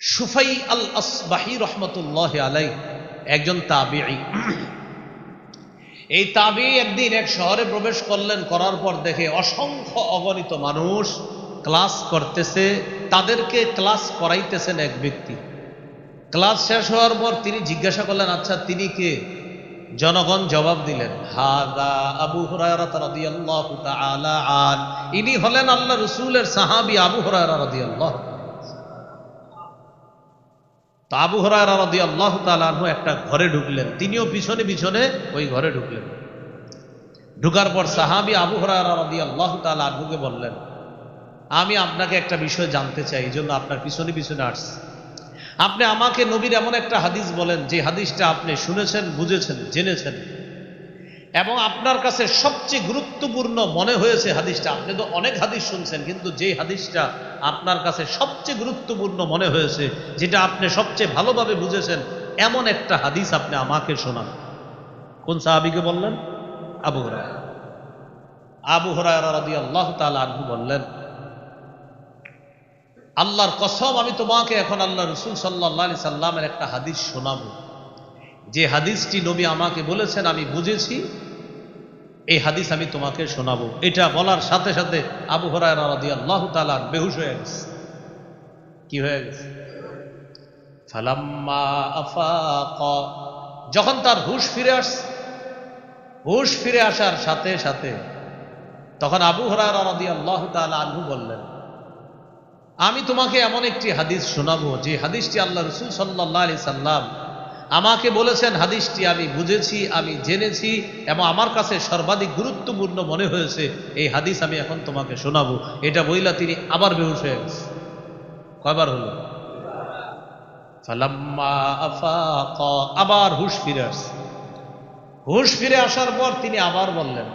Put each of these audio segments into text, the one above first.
সুফাই আল আসবাহি রহমতুল্লাহ আলাইহি একজন তাবিঈ। এই তাবিঈ একদিন এক শহরে প্রবেশ করলেন, করার পর দেখে অসংখ্য অগণিত মানুষ ক্লাস করতেছে, তাদেরকে ক্লাস করাইতেছেন এক ব্যক্তি। ক্লাস শেষ হওয়ার পর তিনি জিজ্ঞাসা করলেন, আচ্ছা তিনি কে? জনগণ জবাব দিলেন, হাদা আবু হুরায়রা রাদিয়াল্লাহু তাআলা আন, ইনি হলেন আল্লাহ রাসূলের সাহাবী আবু হুরায়রা রাদিয়াল্লাহু। তো আবু হুরায়রা রাদিয়াল্লাহু তাআলা আনহু একটা ঘরে ঢুকলেন, তিনিও পিছনে পিছনে ওই ঘরে ঢুকলেন। ঢুকার পর সাহাবী আবু হুরায়রা রাদিয়াল্লাহু তাআলা আনহুকে বললেন, আমি আপনাকে একটা বিষয় জানতে চাই, এই জন্য আপনার পিছনে পিছনে আসছি। আপনি আমাকে নবীর এমন একটা হাদিস বলেন যে হাদিসটা আপনি শুনেছেন, বুঝেছেন, জেনেছেন এবং আপনার কাছে সবচেয়ে গুরুত্বপূর্ণ মনে হয়েছে হাদিসটা। আপনি তো অনেক হাদিস শুনছেন, কিন্তু যে হাদিসটা আপনার কাছে সবচেয়ে গুরুত্বপূর্ণ মনে হয়েছে, যেটা আপনি সবচেয়ে ভালোভাবে বুঝেছেন, এমন একটা হাদিস আপনি আমাকে শোনান। কোন সাহাবীকে বললেন? আবু হুরায়রা। আবু হুরায়রা রাদিয়াল্লাহু তাআলা আনহু বললেন, আল্লাহর কসম, আমি তোমাকে এখন আল্লাহ রাসূল সাল্লাল্লাহু আলাইহি সাল্লামের একটা হাদিস শোনাবো, যে হাদিসটি নবী আমাকে বলেছেন, আমি বুঝেছি, এই হাদিস আমি তোমাকে শোনাবো। এটা বলার সাথে সাথে আবু হুরায়রা রাদিয়াল্লাহু তাআলা বেহুশ হয়ে গেছে। কি হয়ে গেছে? ফালাম্মা আফাকা, যখন তার হুশ ফিরে আসছে, হুশ ফিরে আসার সাথে সাথে তখন আবু হুরায়রা রাদিয়াল্লাহু তাআলা আনহু বললেন, আমি তোমাকে এমন একটি হাদিস শোনাবো যে হাদিসটি আল্লাহ রাসূল সাল্লাল্লাহু আলাইহি সাল্লাম আমাকে বলেছেন, হাদিসটি আমি বুঝেছি, আমি জেনেছি এবং আমার কাছে সর্বাধিক গুরুত্বপূর্ণ মনে হয়েছে, এই হাদিস আমি এখন তোমাকে শোনাবো। এটা বইলা তিনি আবার বেহুশ হয়ে গেছে। কয়বার হলো? ফালাম্মা আফাকা, আবার হুশ ফিরে আসছে। হুশ ফিরে আসার পর তিনি আবার বললেন,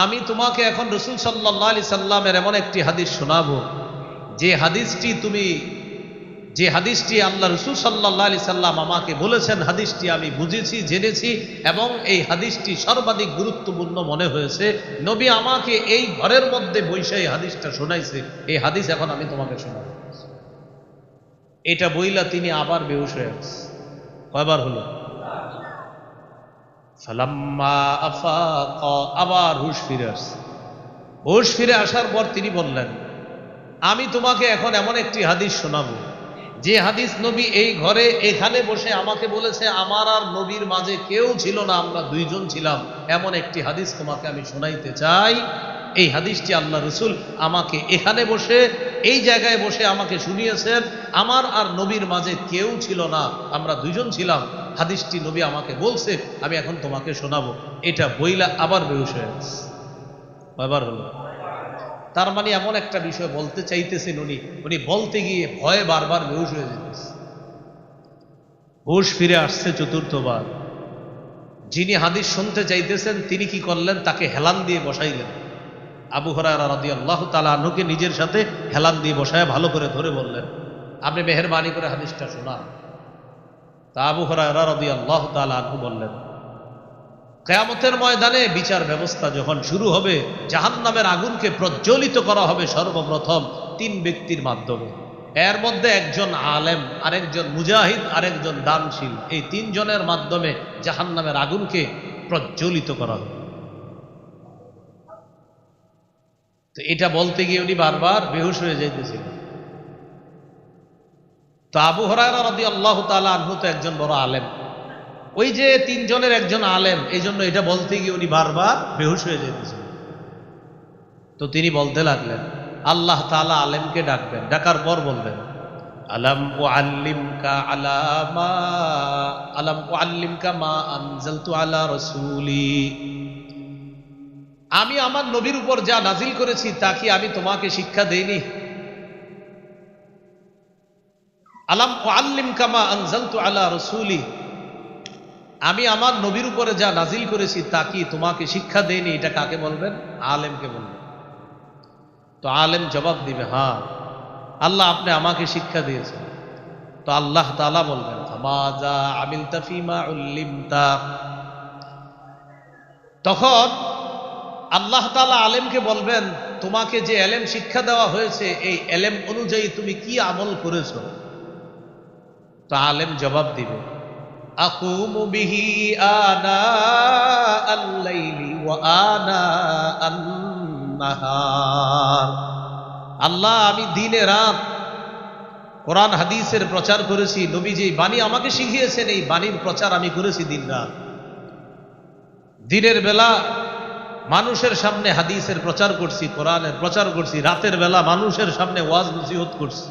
আমি তোমাকে এখন রাসূল সাল্লাল্লাহু আলাইহি সাল্লামের এমন একটি হাদিস শোনাবো যে হাদিসটি আল্লাহ রাসূল সাল্লাল্লাহু আলাইহি সাল্লাম আমাকে বলেছেন, হাদিসটি আমি বুঝেছি, জেনেছি এবং এই হাদিসটি সর্বাধিক গুরুত্বপূর্ণ মনে হয়েছে। নবী আমাকে এই ঘরের মধ্যে বসে এই হাদিসটা শোনাইছে, এই হাদিস এখন আমি তোমাকে শোনাবো। এটা বইলা তিনি আবার বেহুশ হয়ে গেছে। কয়বার হলো? ফালাম্মা আফাকা, আবার হুশ ফিরে আসছে। হুশ ফিরে আসার পর তিনি বললেন, আমি তোমাকে এখন এমন একটি হাদিস শোনাবো যে হাদিস নবী এই ঘরে এখানে বসে আমাকে বলেছে, আমার আর নবীর মাঝে কেউ ছিল না, আমরা দুইজন ছিলাম। এমন একটি হাদিস তোমাকে আমি শোনাইতে চাই। এই হাদিসটি আল্লাহ রাসূল আমাকে এখানে বসে, এই জায়গায় বসে আমাকে শুনিয়েছেন, আমার আর নবীর মাঝে কেউ ছিল না, আমরা দুইজন ছিলাম। হাদিসটি নবী আমাকে বলছে, আমি এখন তোমাকে শোনাবো। এটা বইলা আবার বেহুশ হয়ে গেছে। কয়বার হলো? তার মানে এমন একটা বিষয় বলতে চাইতেছেন উনি বলতে গিয়ে ভয়ে বারবার বেহুশ হয়ে যেতেছে। হুশ ফিরে আসছে চতুর্থবার। যিনি হাদিস শুনতে চাইতেছেন তিনি কি করলেন? তাকে হেলান দিয়ে বসাইলেন। আবু হুরায়রা রাদিয়াল্লাহু তাআলা আনহুকে নিজের সাথে হেলান দিয়ে বসায় ভালো করে ধরে বললেন, আপনি মেহেরবানি করে হাদিসটা শোনান। তা আবু হুরায়রা রাদিয়াল্লাহু তাআলা আনহু বললেন, কিয়ামতের ময়দানে বিচার ব্যবস্থা যখন শুরু হবে, জাহান্নামের আগুনকে প্রজ্বলিত করা হবে সর্বপ্রথম তিন ব্যক্তির মাধ্যমে। এর মধ্যে একজন আলেম, আরেকজন মুজাহিদ, আরেকজন দানশীল। এই তিনজনের মাধ্যমে জাহান্নামের আগুনকে প্রজ্বলিত করা হবে। তো এটা বলতে গিয়ে উনি বারবার বেহুশ হয়ে যাইতেছিলেন। তো আবু হুরায়রা রাদিয়াল্লাহু তাআলা আনহু তো একজন বড় আলেম, ওই যে তিনজনের একজন আলেম, এই জন্য এটা বলতে গিয়ে উনি বারবার বেহুশ হয়ে যেতেছিলেন। তো তিনি বলতে লাগলেন, আল্লাহ তাআলা আলেমকে ডাকবেন, ডাকার পর বলবেন, আলাম উআল্লিমকা মা আনজালতু আলা রাসূলি, আমি আমার নবীর উপর যা নাজিল করেছি তা কি আমি তোমাকে শিক্ষা দেইনি? আলাম উআল্লিমকা মা আনজালতু আলা রাসূলি, আমি আমার নবীর উপরে যা নাজিল করেছি তা কি তোমাকে শিক্ষা দেয়নি? এটা কাকে বলবেন? আলেমকে বলবেন। তো আলেম জবাব দিবে, হ্যাঁ আল্লাহ আপনি আমাকে শিক্ষা দিয়েছেন। তো আল্লাহ তাআলা বলবেন, ফামাযা আমিলতা ফীমা উল্লিমতা, তখন আল্লাহ তাআলা আলেমকে বলবেন, তোমাকে যে এলেম শিক্ষা দেওয়া হয়েছে এই এলেম অনুযায়ী তুমি কি আমল করেছো? তো আলেম জবাব দিবে, আকুমু বিহি আনা আল-লাইলি ওয়া আনা আন-নাহার। আল্লাহ, আমি দিনে রাত কোরআন হাদিসের প্রচার করেছি। নবী যে বাণী আমাকে শিখিয়েছেন, এই বাণীর প্রচার আমি করেছি দিন রাত। দিনের বেলা মানুষের সামনে হাদিসের প্রচার করছি, কোরআনের প্রচার করছি, রাতের বেলা মানুষের সামনে ওয়াজ নসিহত করছি।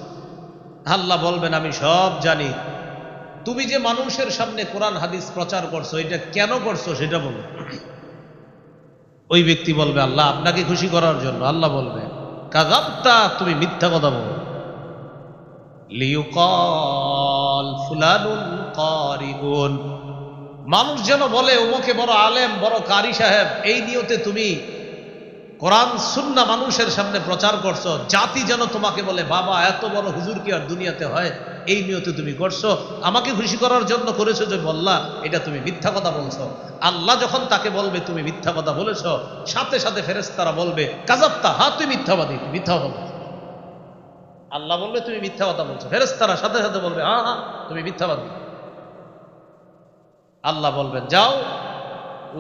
আল্লাহ বলবেন, আমি সব জানি। তুমি যে মানুষের সামনে কোরআন হাদিস প্রচার করছো, এটা কেন করছো সেটা বলো। ওই ব্যক্তি বলবে, আল্লাহ আপনাকে খুশি করার জন্য। আল্লাহ বলবে, কাযাবতা, তুমি মিথ্যা কথা বলো। লিইউকাল ফুলানুন কারিউন, মানুষ যেন বলে ওমকে বড় আলেম, বড় কারি সাহেব। এই নিয়তে তুমি কোরআন সুন্নাহ মানুষের সামনে প্রচার করছো, জাতি যেন তোমাকে বলে, বাবা এত বড় হুজুর কি আর দুনিয়াতে হয়। এই নিয়তে তুমি করছো, আমাকে খুশি করার জন্য করেছো। যে বললা, এটা তুমি মিথ্যা কথা বলছো। আল্লাহ যখন তাকে বলবে তুমি মিথ্যা কথা বলেছো, সাথে সাথে ফেরেশতারা বলবে, কাযাবতা, হ্যাঁ তুই মিথ্যাবাদী, মিথ্যা কথা বলছো। আল্লাহ বলবে তুমি মিথ্যা কথা বলছো, ফেরেশতারা সাথে সাথে বলবে, হ্যাঁ হ্যাঁ তুমি মিথ্যাবাদী। আল্লাহ বলবেন, যাও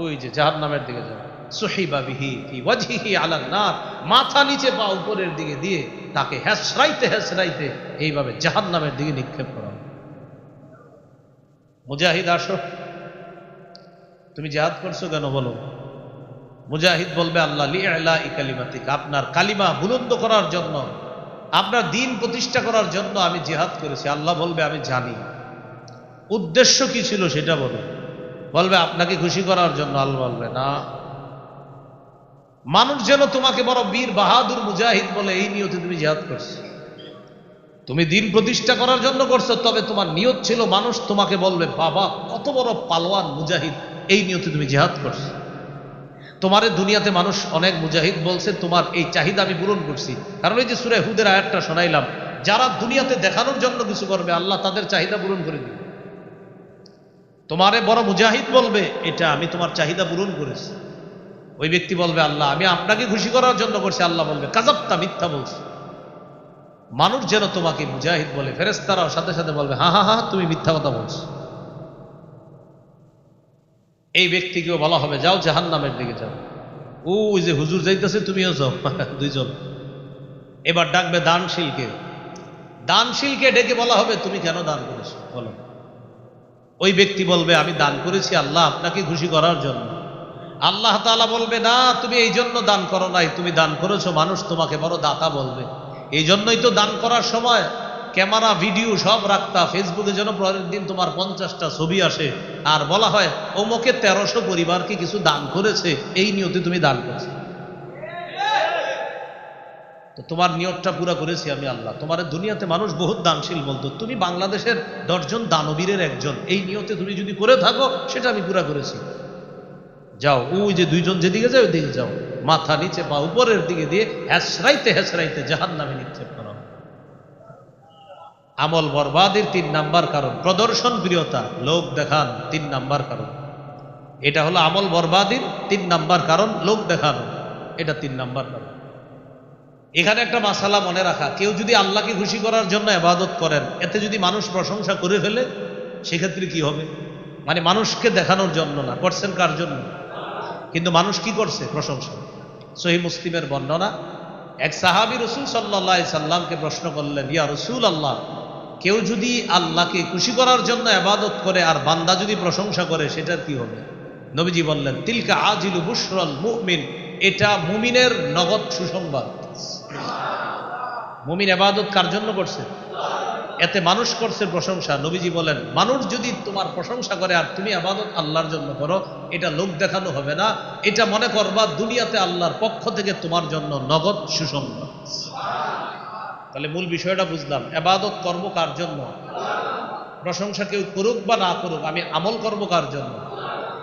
ওই যে জাহান্নামের দিকে যাও। সুহিবা বিহি ফি ওয়াজহিহি আলান নার, মাথা নিচে পা উপরের দিকে দিয়ে তাকে হেসরাইতে হেসরাইতে এইভাবে জাহান্নামের দিকে নিক্ষেপ করা। মুজাহিদ, আসো। তুমি জিহাদ করছো কেন বলো। মুজাহিদ বলবে, আল্লাহ লিইলাই কালিমাতিক, আপনার কালিমা বুলন্দ করার জন্য, আপনার দ্বীন প্রতিষ্ঠা করার জন্য আমি জিহাদ করেছি। আল্লাহ বলবে, আমি জানি। উদ্দেশ্য কি ছিল সেটা বলো। বলবে, আপনাকে খুশি করার জন্য। আল্লাহ বলবে, না, মানুষ যেন তোমাকে বড় বীর বাহাদুর মুজাহিদ বলে, এই নিয়তে তুমি জিহাদ করছো। তুমি দ্বীন প্রতিষ্ঠা করার জন্য করছো, তবে তোমার নিয়ত ছিল মানুষ তোমাকে বলবে, বাবা কত বড় পালোয়ান মুজাহিদ। এই নিয়তে তুমি জিহাদ করছো। তোমারে দুনিয়াতে মানুষ অনেক মুজাহিদ বলছে, তোমার এই চাহিদা আমি পূরণ করছি। কারণ এই যে সূরা হুদের আয়াতটা শোনাইলাম, যারা দুনিয়াতে দেখানোর জন্য কিছু করবে, আল্লাহ তাদের চাহিদা পূরণ করে দিবে। তোমারে বড় মুজাহিদ বলবে, এটা আমি তোমার চাহিদা পূরণ করেছি। ওই ব্যক্তি বলবে, আল্লাহ আমি আপনাকে খুশি করার জন্য করছি। আল্লাহ বলবে, কাযাবতা, মিথ্যা বলছো। মানুষ যেন তোমাকে মুজাহিদ বলে, ফেরেশতারাও সাথে সাথে বলবে, হ্যাঁ হ্যাঁ হ্যাঁ তুমি মিথ্যা কথা বলছো। এই ব্যক্তিকেও বলা হবে, যাও জাহান্নামের দিকে যাও। ওই যে হুজুর যাইতেছে, তুমিও যাও। দুইজন। এবার ডাকবে দানশীলকে। দানশীলকে ডেকে বলা হবে, তুমি কেন দান করেছো বলো। ওই ব্যক্তি বলবে, আমি দান করেছি আল্লাহ আপনাকে খুশি করার জন্য। আল্লাহ তাআলা বলবে, না, তুমি এই জন্য দান করো নাই, তুমি দান করেছো মানুষ তোমাকে বড় দাতা বলবে। এই জন্যই তো দান করার সময় ক্যামেরা ভিডিও সব রাখতা, ফেসবুকে যেন পরের দিন তোমার 50টা ছবি আসে আর বলা হয় ওমকে 1300 পরিবারকে কিছু দান করেছে, এই নিয়তে তুমি দান করেছো। তো তোমার নিয়তটা পুরা করেছি আমি আল্লাহ। তোমার দুনিয়াতে মানুষ বহুত দানশীল বলতো, তুমি বাংলাদেশের 10 জন দানবীরের একজন। এই নিয়তে তুমি যদি করে থাকো, সেটা আমি পুরা করেছি। যাও, ওই যে দুইজন যেদিকে যায় ওইদিকে যাও, মাথা নিচে পা উপরের দিকে দিয়ে হেসরাইতে হেসরাইতে জাহান্নামে নিক্ষেপ করা। আমল বরবাদের 3 নাম্বার কারণ প্রদর্শন প্রিয়তা, লোক দেখান 3 নাম্বার কারণ। এটা হলো আমল বরবাদের 3 নাম্বার কারণ, লোক দেখানো। এটা 3 নাম্বার কারণ। এখানে একটা মাসালা মনে রাখা, কেউ যদি আল্লাহকে খুশি করার জন্য ইবাদত করেন, এতে যদি মানুষ প্রশংসা করে ফেলে, সেক্ষেত্রে কি হবে? মানে মানুষকে দেখানোর জন্য না, করছেন কার জন্য? কিন্তু মানুষ কি করছে? প্রশংসা। সহিহ মুসলিমের বর্ণনা, এক সাহাবী রাসূল সাল্লাল্লাহু আলাইহি সাল্লামকে প্রশ্ন করলেন, ইয়া রাসূলুল্লাহ, কেউ যদি আল্লাহকে খুশি করার জন্য ইবাদত করে আর বান্দা যদি প্রশংসা করে, সেটার কি হবে? নবীজি বললেন, তিলকা আজিলু বুশরাল মুমিন, এটা মুমিনের নগদ সুসংবাদ। মুমিন ইবাদত কার জন্য করছে? এতে মানুষ করছে প্রশংসা। নবীজি বলেন, মানুষ যদি তোমার প্রশংসা করে আর তুমি ইবাদত আল্লাহর জন্য করো, এটা লোক দেখানো হবে না, এটা মনে করবা দুনিয়াতে আল্লাহর পক্ষ থেকে তোমার জন্য নগদ সুসংবাদ। তাহলে মূল বিষয়টা বুঝলাম, ইবাদত করব কার জন্য? প্রশংসা কেউ করুক বা না করুক, আমি আমল করব কার জন্য?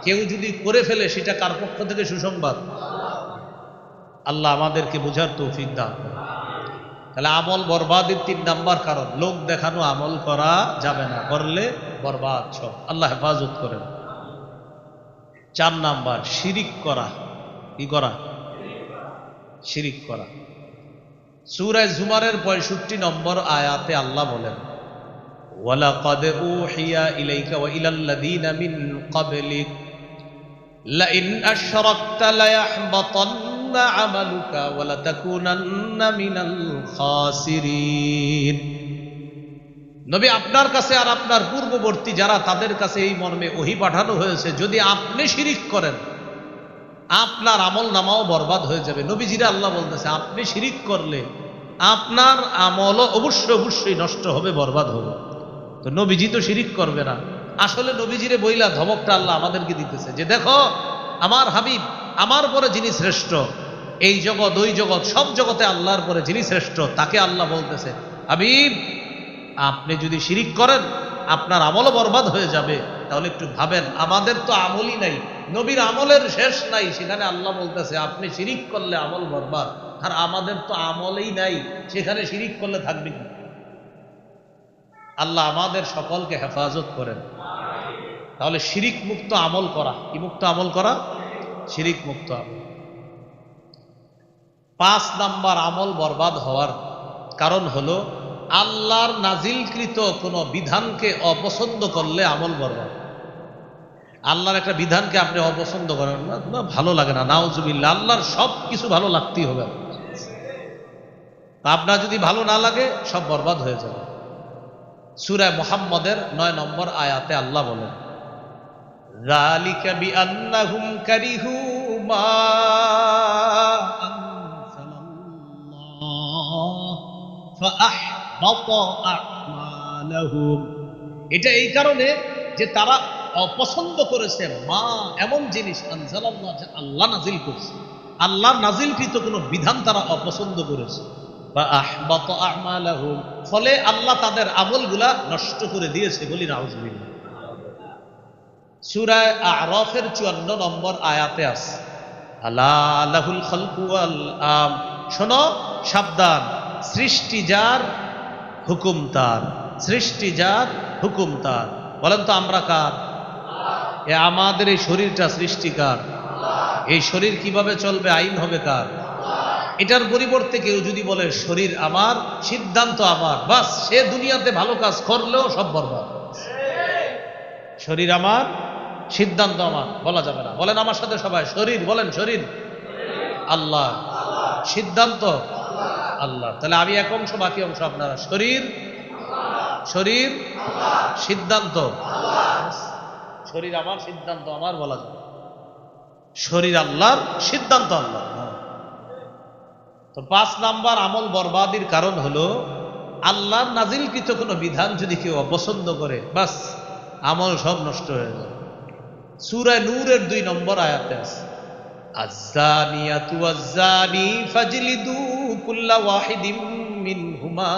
কেউ যদি করে ফেলে, সেটা কার পক্ষ থেকে সুসংবাদ? আল্লাহ আমাদেরকে বোঝার তৌফিক দান করুন। তাহলে আমল বরবাদের 3 নাম্বার কারণ, লোক দেখানো আমল করা যাবে না, করলে বরবাদ সব। আল্লাহ হেফাজত করেন। 4 নাম্বার, শিরিক করা। কি করা? শিরিক করা। সূরা জুমারের 65 নম্বর আয়াতে আল্লাহ বলেন, ওয়ালাকাদ উহিয়া ইলাইকা ওয়া ইলাল্লাযীনা মিন ক্বাবলিক লাইন আশরাকতা লায়াহবাতান্না আমালুকা ওয়া লাতাকুনান্না মিনাল খাসিরিন। নবী আপনার কাছে আর আপনার পূর্ববর্তী যারা তাদের কাছে এই মর্মে ওহী পাঠানো হয়েছে, যদি আপনি শিরিক করেন আপনার আমল নামাও বরবাদ হয়ে যাবে। নবীজিরা আল্লাহ বলতেছে আপনি শিরিক করলে আপনার আমলও অবশ্যই নষ্ট হবে, বরবাদ হবে। তো নবীজি তো শিরিক করবে না। আসলে নবীজিরে বইলা ধমকটা আল্লাহ আমাদেরকে দিতেছে যে দেখো আমার হাবিব, আমার পরে যিনি শ্রেষ্ঠ, এই জগৎ ওই জগৎ সব জগতে আল্লাহর পরে যিনি শ্রেষ্ঠ, তাকে আল্লাহ বলতেছে হাবিব আপনি যদি শিরিক করেন আপনার আমলও বরবাদ হয়ে যাবে। তাহলে একটু ভাবেন, আমাদের তো আমলই নাই, নবীর আমলের শেষ নাই, সেখানে আল্লাহ বলতেছে আপনি শিরিক করলে আমল বরবাদ, আর আমাদের তো আমলই নাই, সেখানে শিরিক করলে থাকবে কি? আল্লাহ আমাদের সকলকে হেফাজত করেন। তাহলে শিরিক মুক্ত আমল করা, কি মুক্ত আমল করা? শিরিক মুক্ত আমল। 5 নাম্বার আমল বরবাদ হওয়ার কারণ হলো আল্লাহর নাজিলকৃত কোনো বিধানকে অপছন্দ করলে আমল বরবাদ। আল্লাহর একটা বিধানকে আপনি অপছন্দ করেন না, ভালো লাগে না, নাউজুবিল্লাহ, আল্লাহর সব কিছু ভালো লাগতেই হবে। আপনার যদি ভালো না লাগে সব বরবাদ হয়ে যাবে। সূরা মুহাম্মদের 9 নম্বর আয়াতে আল্লাহ বলেন যালিকা বিআন্নাহুম কারিহু মা আনজালাল্লাহ ফাআহবাতা আ'মালাহুম। এটা এই কারণে যে তারা অপছন্দ করেছে মা এমন জিনিস আনজালাল্লাহ, যে আল্লাহ নাজিল করছে, আল্লাহর নাজিলকৃত কোনো বিধান তারা অপছন্দ করেছে। ফাআহবাতা আ'মালাহুম, ফলে আল্লাহ তাদের আমলগুলা নষ্ট করে দিয়েছে। বলি নাউজুবিল্লাহ। সূরা আ'রাফের 54 নম্বর আয়াতে আছে আলা লাহুল খালকু ওয়াল আম, শোনো সাবধান, সৃষ্টি যার হুকুম তার, সৃষ্টি যার হুকুম তার। বলেন তো আমরা কার? এ আমাদের এই শরীরটা সৃষ্টিকার, এই শরীর কিভাবে চলবে আইন হবে কার? এটার পরিবর্তে কেউ যদি বলে শরীর আমার, সিদ্ধান্ত আমার, বাস সে দুনিয়াতে ভালো কাজ করলেও সব বরবাদ। শরীর আমার, সিদ্ধান্ত আমার বলা যাবে না। বলেন আমার সাথে সবাই, শরীর বলেন, শরীর আল্লাহ, সিদ্ধান্ত আল্লাহ। তাহলে আমি এক অংশ, বাকি অংশ আপনারা। শরীর, শরীর, সিদ্ধান্ত। শরীর আমার, সিদ্ধান্ত আমার বলা যাবে, শরীর আল্লাহর, সিদ্ধান্ত আল্লাহ। তো 5 নাম্বার আমল বরবাদির কারণ হলো আল্লাহর নাজিলকৃত কোনো বিধান যদি কেউ অপছন্দ করে, বাস আমল সব নষ্ট হয়ে যায়। সূরা নূরের 2 নম্বর আয়াতে আছে আয-যানিয়াতু ওয়াজ-যানি ফাজলিদু কুল্লা ওয়াহিদিম মিনহুমা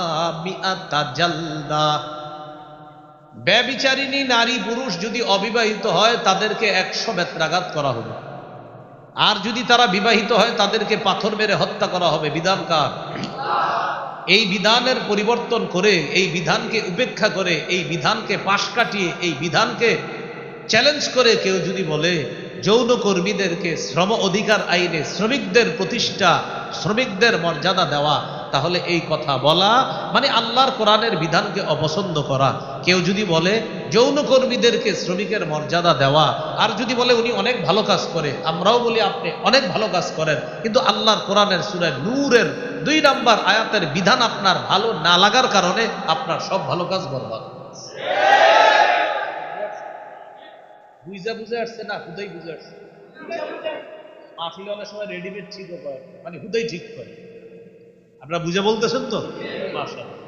মিআতা জালদা। ব্যভিচারিণী নারী পুরুষ যদি অবিবাহিত হয় তাদেরকে 100 বেত্রাঘাত করা হবে, আর যদি তারা বিবাহিত হয় তাদেরকে পাথর মেরে হত্যা করা হবে। বিধান কার? এই বিধানের পরিবর্তন করে, এই বিধানকে উপেক্ষা করে, এই বিধানকে পাশ কাটিয়ে, এই বিধানকে চ্যালেঞ্জ করে কেউ যদি বলে যৌন কর্মীদেরকে শ্রম অধিকার আইনে শ্রমিকদের প্রতিষ্ঠা, শ্রমিকদের মর্যাদা দেওয়া, তাহলে এই কথা বলা মানে আল্লাহর কোরআনের বিধানকে অপছন্দ করা। কেউ যদি বলে যৌন কর্মীদেরকে শ্রমিকের মর্যাদা দেওয়া, আর যদি বলে উনি অনেক ভালো কাজ করে, আমরাও বলি আপনি অনেক ভালো কাজ করেন, কিন্তু আল্লাহর কোরআনের সূরা নূরের 2 নম্বর আয়াতের বিধান আপনার ভালো না লাগার কারণে আপনার সব ভালো কাজ বরবাদ। বুঝা বুঝে আসছে না? হুদাই বুঝে আসছে। মাহফিলে অনেক সময় রেডিমেড ঠিক করে, মানে হুদাই ঠিক করে। আপনারা বুঝে বলতেছেন তো? মাশাআল্লাহ।